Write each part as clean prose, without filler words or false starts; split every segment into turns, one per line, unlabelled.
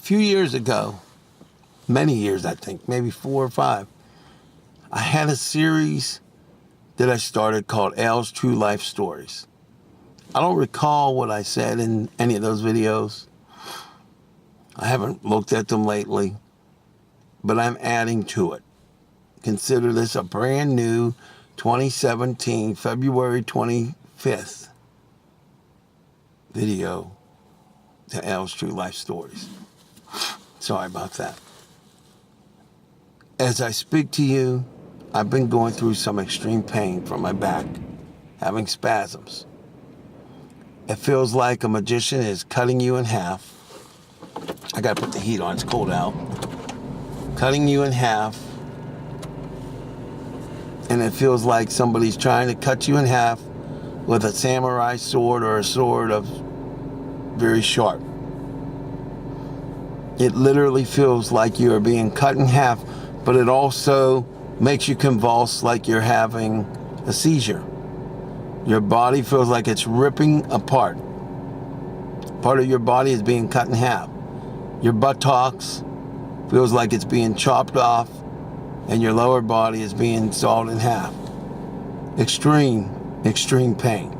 few years ago, many years I think, maybe 4 or 5, I had a series that I started called Al's True Life Stories. I don't recall what I said in any of those videos. I haven't looked at them lately, but I'm adding to it. Consider this a brand new 2017, February 25th video to Al's True Life Stories. Sorry about that. As I speak to you, I've been going through some extreme pain from my back, having spasms. It feels like a magician is cutting you in half. I gotta put the heat on, it's cold out. Cutting you in half. And it feels like somebody's trying to cut you in half with a samurai sword or a sword of very sharp. It literally feels like you are being cut in half, but it also makes you convulse like you're having a seizure. Your body feels like it's ripping apart. Part of your body is being cut in half. Your buttocks feels like it's being chopped off, and your lower body is being sawed in half. Extreme, extreme pain.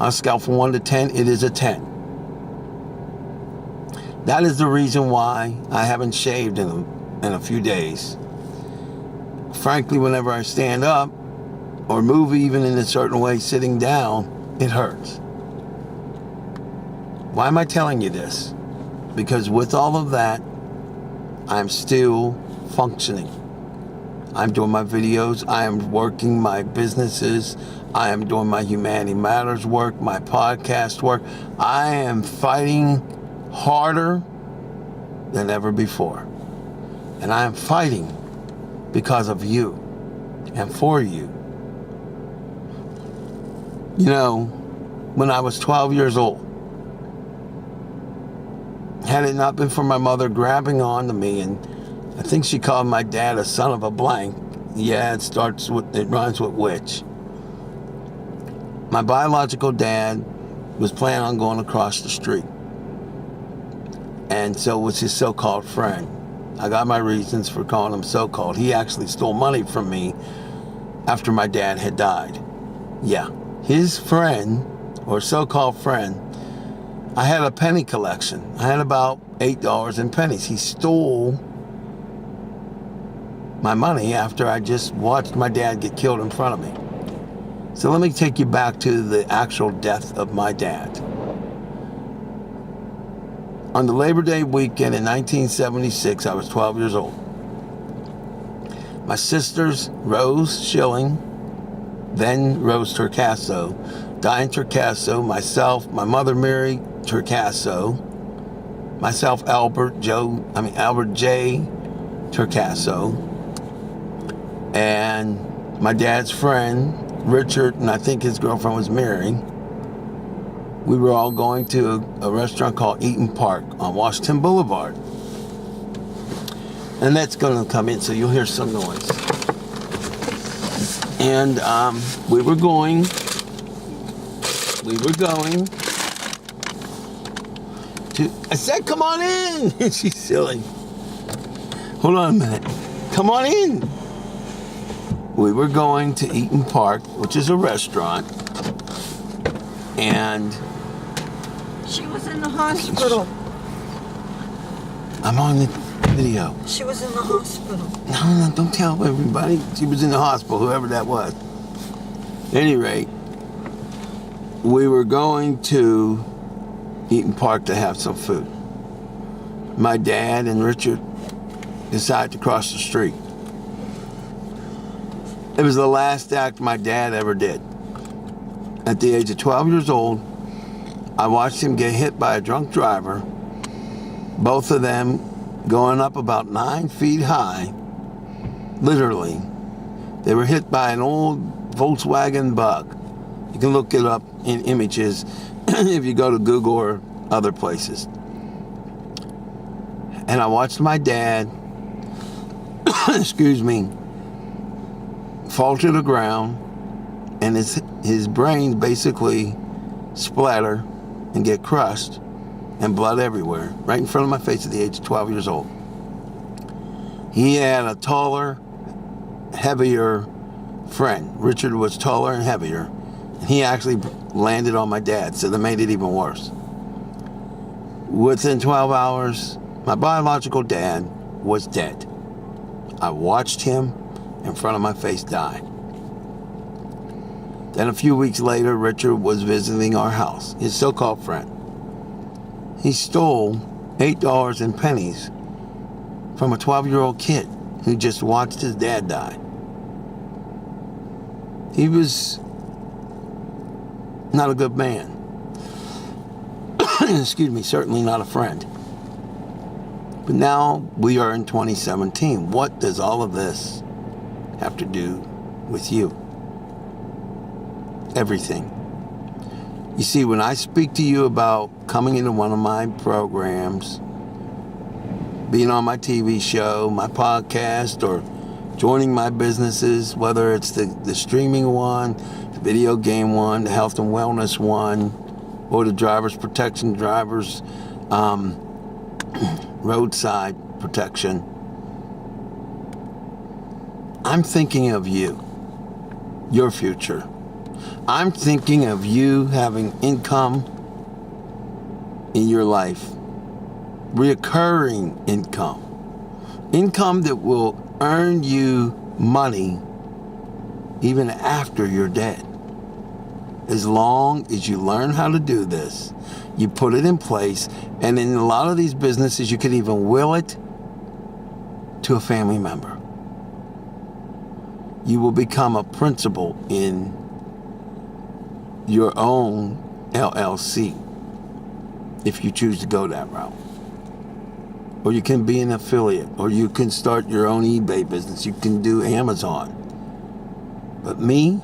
On a scale from 1 to 10, it is a 10. That is the reason why I haven't shaved in a few days. Frankly, whenever I stand up or move even in a certain way sitting down, it hurts. Why am I telling you this? Because with all of that, I'm still functioning. I'm doing my videos. I am working my businesses. I am doing my Humanity Matters work, my podcast work. I am fighting harder than ever before. And I am fighting because of you and for you. You know, when I was 12 years old, had it not been for my mother grabbing on to me, and I think she called my dad a son of a blank. Yeah, it rhymes with witch. My biological dad was planning on going across the street. And so was his so-called friend. I got my reasons for calling him so-called. He actually stole money from me after my dad had died. Yeah, his friend, or so-called friend, I had a penny collection. I had about $8 in pennies. He stole my money after I just watched my dad get killed in front of me. So let me take you back to the actual death of my dad. On the Labor Day weekend in 1976, I was 12 years old. My sisters, Rose Schilling, then Rose Torcaso, Diane Torcaso, myself, my mother Mary Torcaso, myself Albert J. Torcaso, and my dad's friend Richard, and I think his girlfriend was Mary. We were all going to a restaurant called Eaton Park on Washington Boulevard. And that's going to come in, so you'll hear some noise. And we were going to, I said, come on in. She's silly. Hold on a minute. Come on in. We were going to Eaton Park, which is a restaurant. And
she was in the hospital.
I'm on the video.
She was in the hospital.
No, don't tell everybody. She was in the hospital, whoever that was. At any rate, we were going to Eaton Park to have some food. My dad and Richard decided to cross the street. It was the last act my dad ever did. At the age of 12 years old, I watched him get hit by a drunk driver, both of them going up about 9 feet high, literally. They were hit by an old Volkswagen Bug. You can look it up in images if you go to Google or other places. And I watched my dad, excuse me, fall to the ground, and his brain basically splatter and get crushed. and blood everywhere, right in front of my face at the age of 12 years old. He had a taller, heavier friend. Richard was taller and heavier. And he actually landed on my dad, so that made it even worse. Within 12 hours, my biological dad was dead. I watched him in front of my face die. Then a few weeks later, Richard was visiting our house, his so-called friend. He stole $8 in pennies from a 12-year-old kid who just watched his dad die. He was not a good man. Excuse me, certainly not a friend. But now we are in 2017. What does all of this have to do with you? Everything. You see, when I speak to you about coming into one of my programs, being on my TV show, my podcast, or joining my businesses, whether it's the streaming one, the video game one, the health and wellness one, or the driver's protection, roadside protection, I'm thinking of you, your future. I'm thinking of you having income in your life, reoccurring income that will earn you money even after you're dead. As long as you learn how to do this, you put it in place, and in a lot of these businesses, you can even will it to a family member. You will become a principal in your own LLC if you choose to go that route. Or you can be an affiliate, or you can start your own eBay business. You can do Amazon. But me,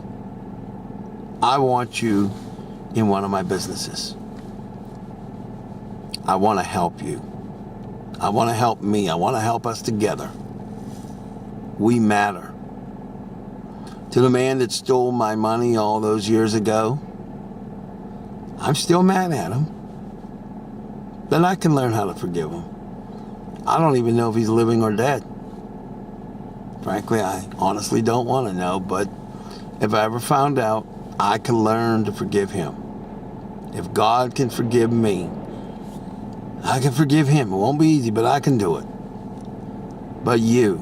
I want you in one of my businesses. I want to help you. I want to help me. I want to help us together. We matter. To the man that stole my money all those years ago, I'm still mad at him. But I can learn how to forgive him. I don't even know if he's living or dead. Frankly, I honestly don't want to know, but if I ever found out, I can learn to forgive him. If God can forgive me, I can forgive him. It won't be easy, but I can do it. But you,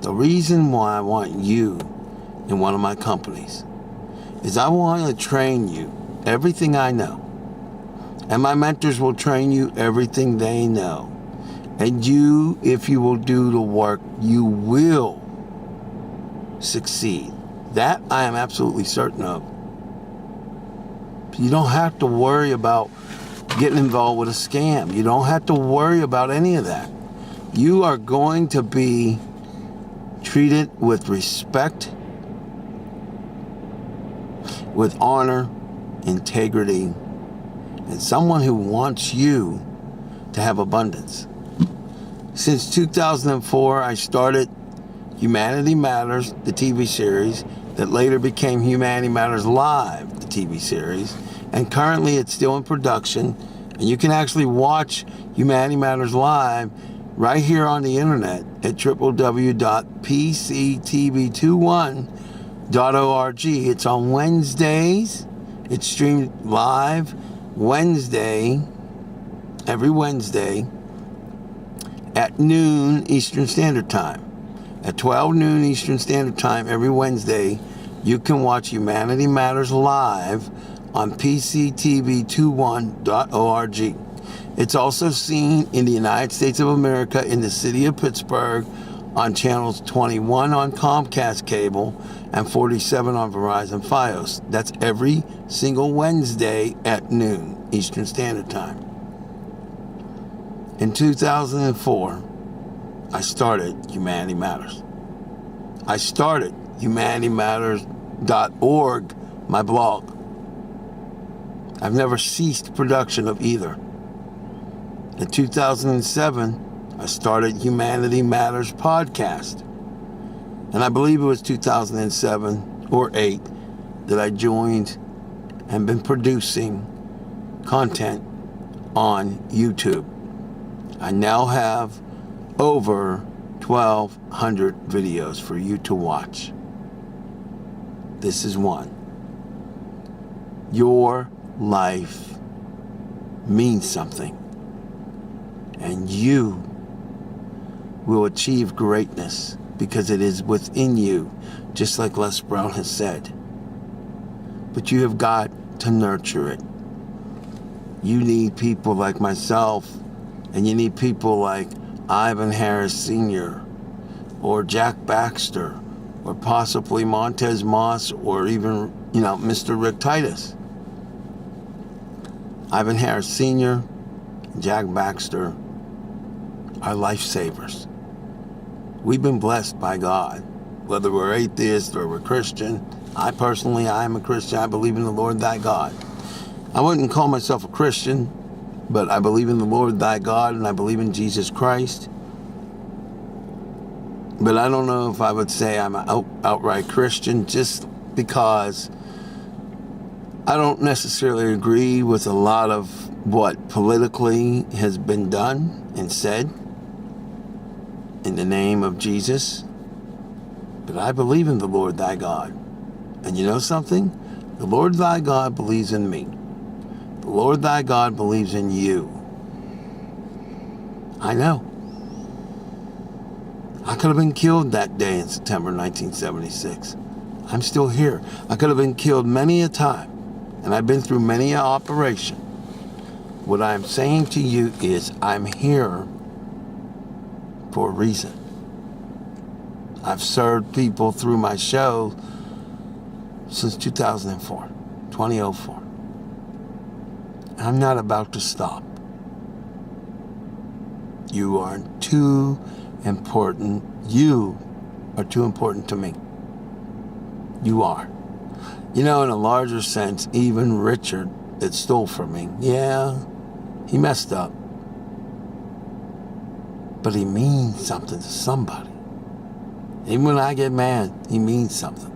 the reason why I want you in one of my companies is I want to train you everything I know. And my mentors will train you everything they know. And you, if you will do the work, you will succeed. That I am absolutely certain of. You don't have to worry about getting involved with a scam. You don't have to worry about any of that. You are going to be treated with respect, with honor, integrity, and someone who wants you to have abundance. Since 2004, I started Humanity Matters, the TV series, that later became Humanity Matters Live, the TV series, and currently it's still in production, and you can actually watch Humanity Matters Live right here on the internet at www.pctv21.org. It's on Wednesdays. It's streamed live every Wednesday at noon Eastern Standard Time. At 12 noon Eastern Standard Time every Wednesday, you can watch Humanity Matters Live on pctv21.org. It's also seen in the United States of America in the city of Pittsburgh on channels 21 on Comcast Cable and 47 on Verizon Fios. That's every single Wednesday at noon Eastern Standard Time. In 2004, I started Humanity Matters. I started humanitymatters.org, my blog. I've never ceased production of either. In 2007, I started Humanity Matters podcast. And I believe it was 2007 or 8 that I joined and been producing content on YouTube. I now have over 1,200 videos for you to watch. This is one. Your life means something, and you will achieve greatness because it is within you, just like Les Brown has said. But you have got to nurture it. You need people like myself, and you need people like Ivan Harris Sr. or Jack Baxter, or possibly Montez Moss, or even, Mr. Rick Titus. Ivan Harris Sr. and Jack Baxter are lifesavers. We've been blessed by God, whether we're atheist or we're Christian. I am a Christian. I believe in the Lord thy God. I wouldn't call myself a Christian, but I believe in the Lord thy God, and I believe in Jesus Christ. But I don't know if I would say I'm an outright Christian, just because I don't necessarily agree with a lot of what politically has been done and said in the name of Jesus. But I believe in the Lord thy God. And you know something? The Lord thy God believes in me. The Lord thy God believes in you. I know. I could have been killed that day in September 1976. I'm still here. I could have been killed many a time, and I've been through many an operation. What I'm saying to you is I'm here for a reason. I've served people through my show since 2004. I'm not about to stop. You are too important. You are too important to me. You are. In a larger sense, even Richard that stole from me, yeah, he messed up. But he means something to somebody. Even when I get mad, he means something.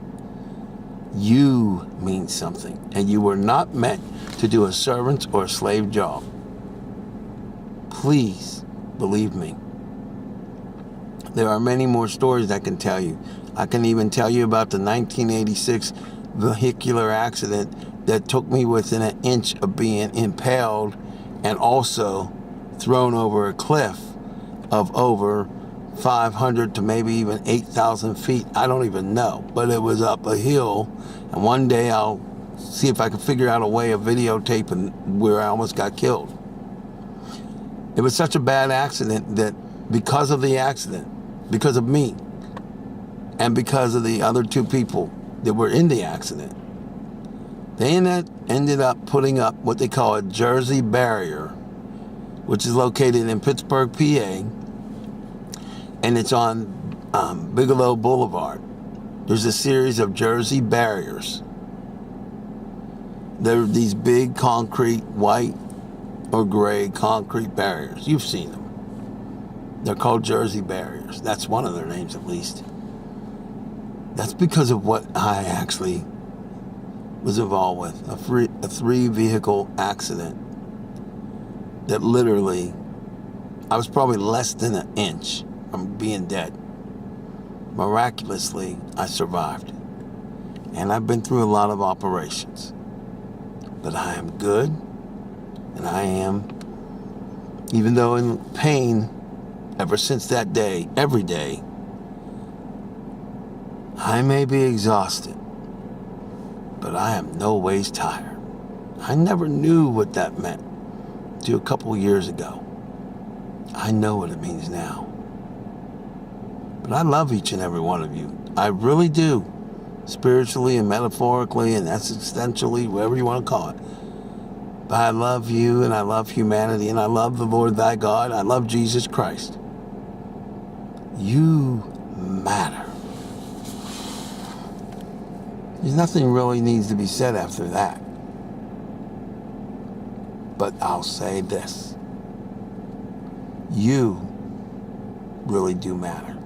You mean something. And you were not meant to do a servant or a slave job. Please believe me. There are many more stories I can tell you. I can even tell you about the 1986 vehicular accident that took me within an inch of being impaled and also thrown over a cliff of over 500 to maybe even 8,000 feet. I don't even know, but it was up a hill. And one day I'll see if I can figure out a way of videotaping where I almost got killed. It was such a bad accident that because of the accident, because of me, and because of the other two people that were in the accident, they ended up putting up what they call a Jersey barrier, which is located in Pittsburgh, PA, and it's on Bigelow Boulevard. There's a series of Jersey barriers. They're these big concrete, white or gray concrete barriers. You've seen them. They're called Jersey barriers. That's one of their names, at least. That's because of what I actually was involved with. A three-vehicle accident that literally, I was probably less than an inch from being dead. Miraculously, I survived. And I've been through a lot of operations. But I am good, and I am, even though in pain, ever since that day, every day, I may be exhausted, but I am no ways tired. I never knew what that meant until a couple years ago. I know what it means now. But I love each and every one of you. I really do. Spiritually and metaphorically and existentially, whatever you want to call it. But I love you, and I love humanity, and I love the Lord thy God. I love Jesus Christ. You matter. There's nothing really needs to be said after that. But I'll say this. You really do matter.